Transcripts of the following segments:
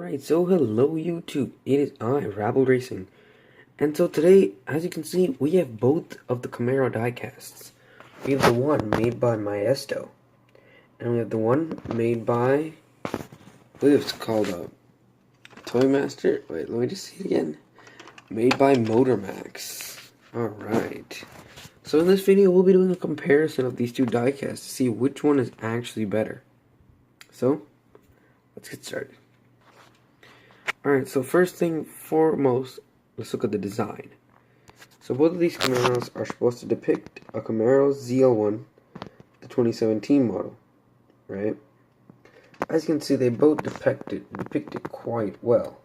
Alright, so hello YouTube, it is I, Rabble Racing, and so today, as you can see, we have both of the Camaro diecasts. We have the one made by Maisto, and we have the one made by, I believe it's called a Toy Master. Wait, let me just see it again. Made by MotorMax. Alright, so in this video, we'll be doing a comparison of these two diecasts to see which one is actually better. So, let's get started. Alright, so first thing foremost, let's look at the design. So both of these Camaros are supposed to depict a Camaro ZL1, the 2017 model, right? As you can see, they both depict it quite well,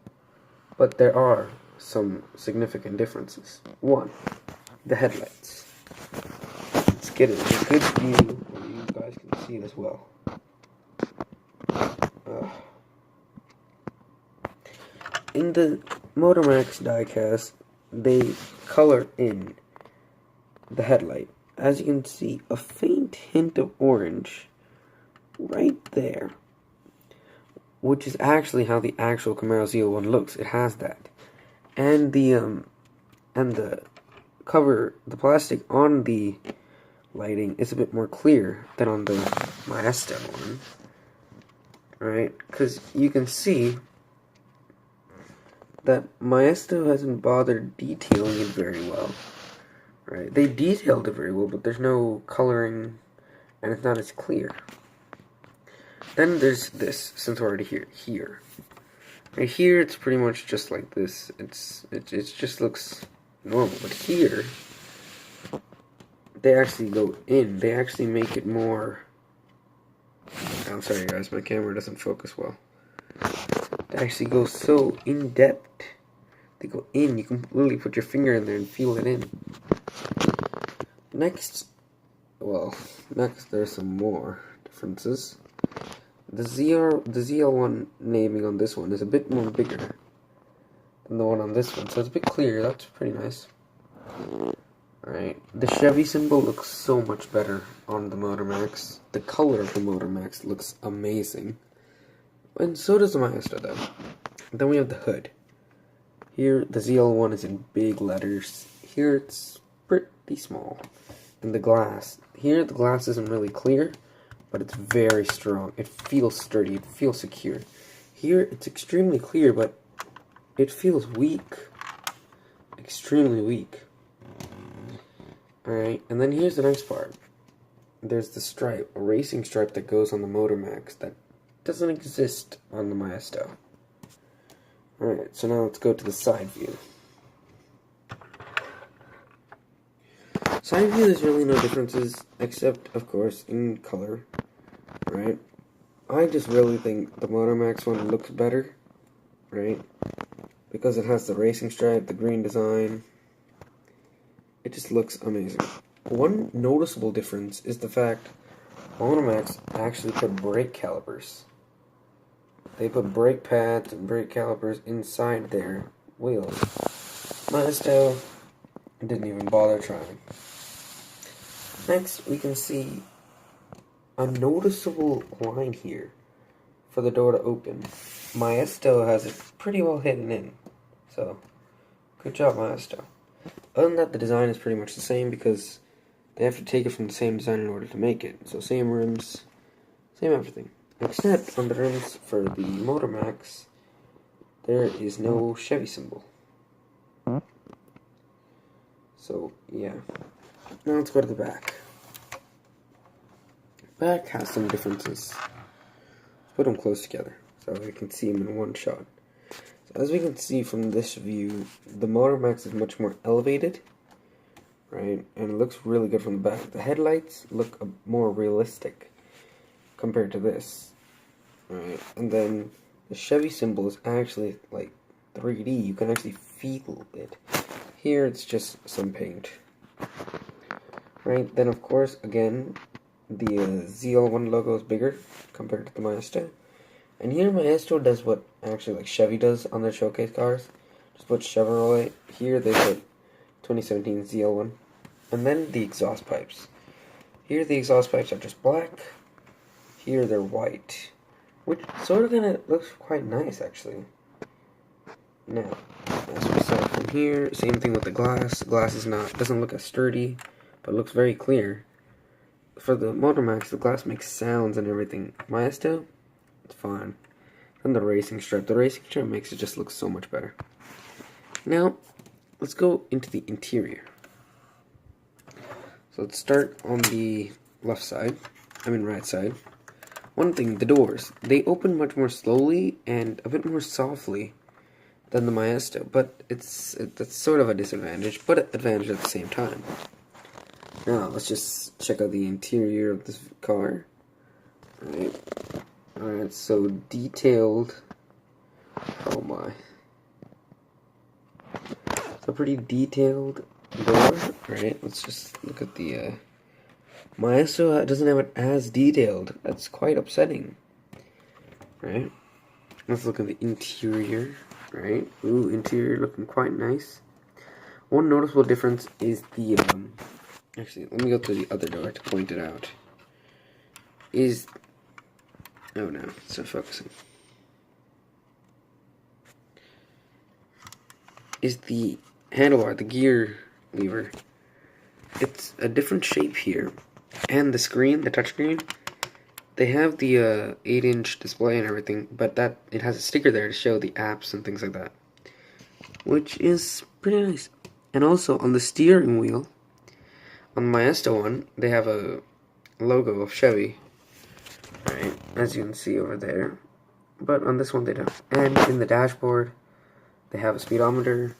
but there are some significant differences. One, the headlights. Let's get it in a good view where you guys can see it as well. In the MotorMax diecast, they color in the headlight. As you can see, a faint hint of orange right there, which is actually how the actual Camaro ZL1 looks. It has that, and the cover, the plastic on the lighting is a bit more clear than on the Maisto one, right? Because you can see that Maisto hasn't bothered detailing it very well, right? They detailed it very well, but there's no coloring, and it's not as clear. Then there's this, since we're already here. Right here, it's pretty much just like this. It just looks normal, but here, they actually go in. They actually make it more. I'm sorry, guys, my camera doesn't focus well. They actually go so in depth. They go in. You can literally put your finger in there and feel it in. Next, there's some more differences. The ZL1 naming on this one is a bit more bigger than the one on this one, so it's a bit clearer. That's pretty nice. Alright, the Chevy symbol looks so much better on the MotorMax. The color of the MotorMax looks amazing. And so does the Maisto though. Then we have the hood. Here, the ZL1 is in big letters. Here, it's pretty small. And the glass. Here, the glass isn't really clear, but it's very strong. It feels sturdy. It feels secure. Here, it's extremely clear, but it feels weak. Extremely weak. Alright, and then here's the next part. There's the stripe, a racing stripe that goes on the MotorMax that doesn't exist on the Maisto. Alright, so now let's go to the side view. Side view, there's really no differences, except, of course, in color. Right? I just really think the MotorMax one looks better, right? Because it has the racing stripe, the green design. It just looks amazing. One noticeable difference is the fact MotorMax actually put brake calipers. They put brake pads and brake calipers inside their wheels. Maisto didn't even bother trying. Next, we can see a noticeable line here for the door to open. Maisto has it pretty well hidden in. So, good job, Maisto. Other than that, the design is pretty much the same because they have to take it from the same design in order to make it. So, same rims, same everything. Except on the rims for the MotorMax, there is no Chevy symbol. So, yeah. Now let's go to the back. Back has some differences. Put them close together so we can see them in one shot. So as we can see from this view, the MotorMax is much more elevated, right? And it looks really good from the back. The headlights look more realistic compared to this. Right, and then the Chevy symbol is actually like 3D. You can actually feel it. Here it's just some paint. Right, then of course, again, the ZL1 logo is bigger compared to the Maisto. And here Maisto does what actually like Chevy does on their showcase cars. Just put Chevrolet. Here they put 2017 ZL1. And then the exhaust pipes. Here the exhaust pipes are just black. Here they're white. which sort of kind of looks quite nice actually. Now, as we start from here, same thing with the glass. The glass doesn't look as sturdy, but looks very clear. For the MotorMax, the glass makes sounds and everything. Maisto, it's fine. And the racing strip makes it just look so much better. Now, let's go into the interior. So let's start on the right side. One thing, the doors. They open much more slowly and a bit more softly than the Maisto, but that's sort of a disadvantage, but an advantage at the same time. Now, let's just check out the interior of this car. Alright, so detailed. Oh my. It's a pretty detailed door. Alright, let's just look at the Maisto doesn't have it as detailed. That's quite upsetting. Right? Let's look at the interior. Right? Ooh, interior looking quite nice. One noticeable difference is the actually, let me go to the other door to point it out. Oh no, it's not focusing. Is the handlebar, the gear lever. It's a different shape here. And the screen, the touchscreen, they have the 8-inch display and everything, but it has a sticker there to show the apps and things like that, which is pretty nice. And also on the steering wheel, on the Maisto one, they have a logo of Chevy, right, as you can see over there, but on this one they don't. And in the dashboard, they have a speedometer,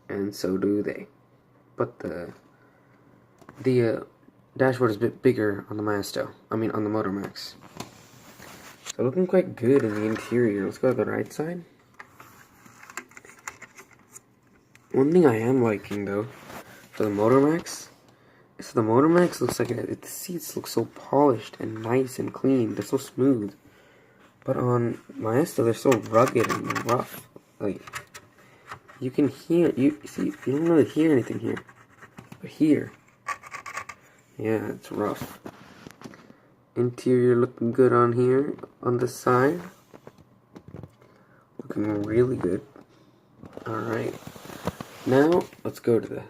and so do they. But the dashboard is a bit bigger on the Maisto. On the MotorMax. So looking quite good in the interior. Let's go to the right side. One thing I am liking though, for the MotorMax, is the MotorMax looks like the seats look so polished and nice and clean. They're so smooth. But on Maisto, they're so rugged and rough. Like, you can hear, you don't really hear anything here. But here, yeah, it's rough. Interior looking good on here, on this side. Looking really good. Alright. Now, let's go to the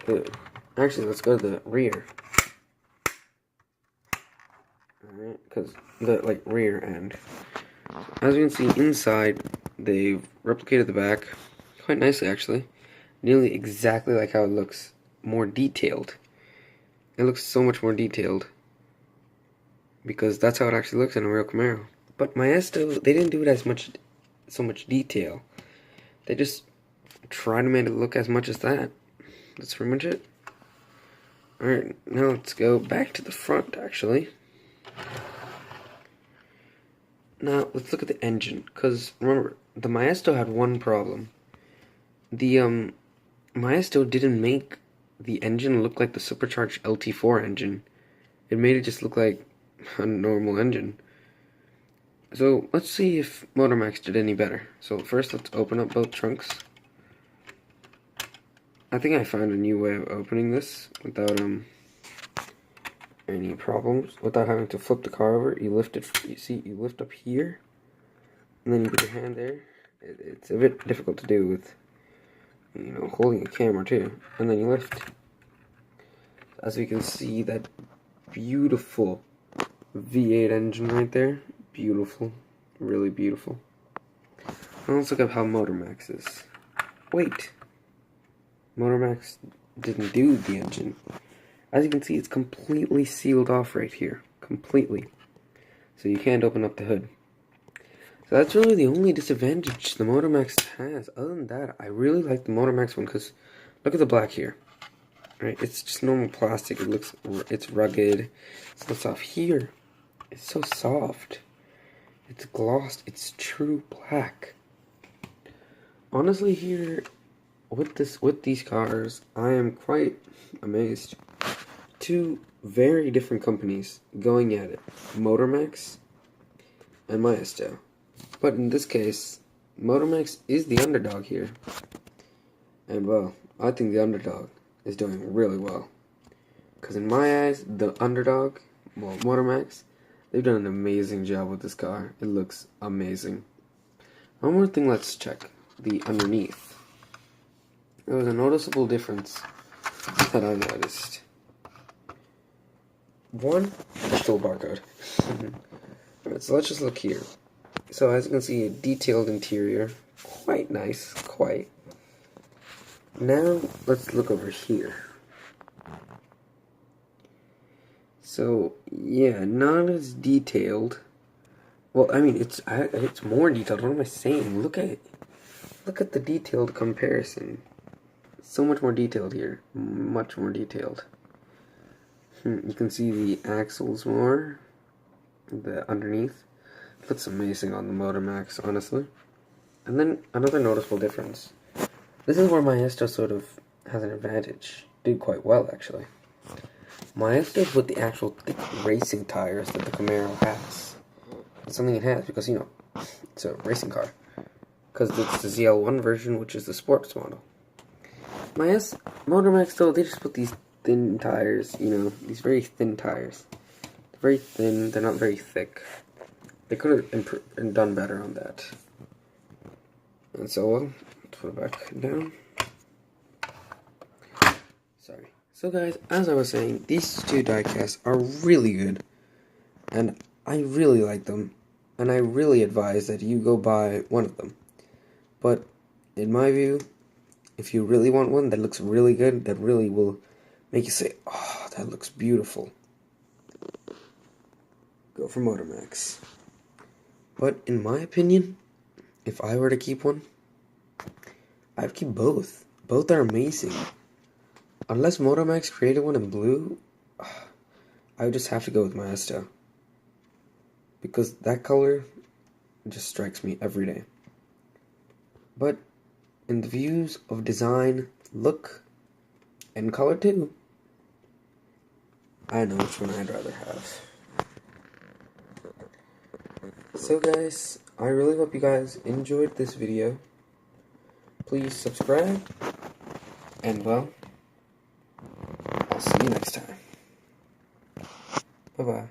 hood. Actually, let's go to the rear. Alright, because the, rear end. As you can see, inside, they've replicated the back quite nicely, actually. Nearly exactly like how it looks. More detailed. It looks so much more detailed because that's how it actually looks in a real Camaro. But Maisto, they didn't do it so much detail. They just tried to make it look as much as that. That's pretty much it. Alright, now let's go back to the front, actually. Now, let's look at the engine, because remember, the Maisto had one problem. The Maisto didn't make the engine look like the supercharged LT4 engine. It made it just look like a normal engine. So let's see if MotorMax did any better. So first, let's open up both trunks. I think I found a new way of opening this without any problems, without having to flip the car over. You lift it. You lift up here, and then you put your hand there. It's a bit difficult to do with, holding a camera too. And then you lift. As you can see, that beautiful V8 engine right there. Beautiful. Really beautiful. Now let's look at how MotorMax is. Wait. MotorMax didn't do the engine. As you can see, it's completely sealed off right here. Completely. So you can't open up the hood. So that's really the only disadvantage the MotorMax has. Other than that, I really like the MotorMax one because look at the black here. Right? It's just normal plastic. It's rugged. It's not soft. Here, it's so soft. It's glossed. It's true black. Honestly, here with these cars, I am quite amazed. Two very different companies going at it, MotorMax and Maisto. But in this case, MotorMax is the underdog here. And well, I think the underdog is doing really well. Because in my eyes, the underdog, well, MotorMax, They've done an amazing job with this car. It looks amazing. One more thing, let's check the underneath. There was a noticeable difference that I noticed. One, still barcode. Alright, so let's just look here. So as you can see, a detailed interior. Quite nice, quite. Now, let's look over here. So, yeah, not as detailed. Well, I mean, it's more detailed. What am I saying? Look at the detailed comparison. So much more detailed here. Much more detailed. You can see the axles more. The underneath. Looks amazing on the MotorMax, honestly. And then another noticeable difference. This is where Maisto sort of has an advantage. Did quite well, actually. Maisto put the actual thick racing tires that the Camaro has. It's something it has because, you know, it's a racing car. Because it's the ZL1 version, which is the sports model. MotorMax, though, they just put these thin tires, you know, these very thin tires. They're very thin, they're not very thick. They could have done better on that. And so, well, let's put it back down. Sorry. So guys, as I was saying, these two diecasts are really good. And I really like them. And I really advise that you go buy one of them. But, in my view, if you really want one that looks really good, that really will make you say, oh, that looks beautiful, go for MotorMax. But in my opinion, if I were to keep one, I'd keep both. Both are amazing. Unless MotorMax created one in blue, I would just have to go with Maisto. Because that color just strikes me every day. But in the views of design, look, and color too, I know which one I'd rather have. So guys, I really hope you guys enjoyed this video. Please subscribe, and well, I'll see you next time. Bye-bye.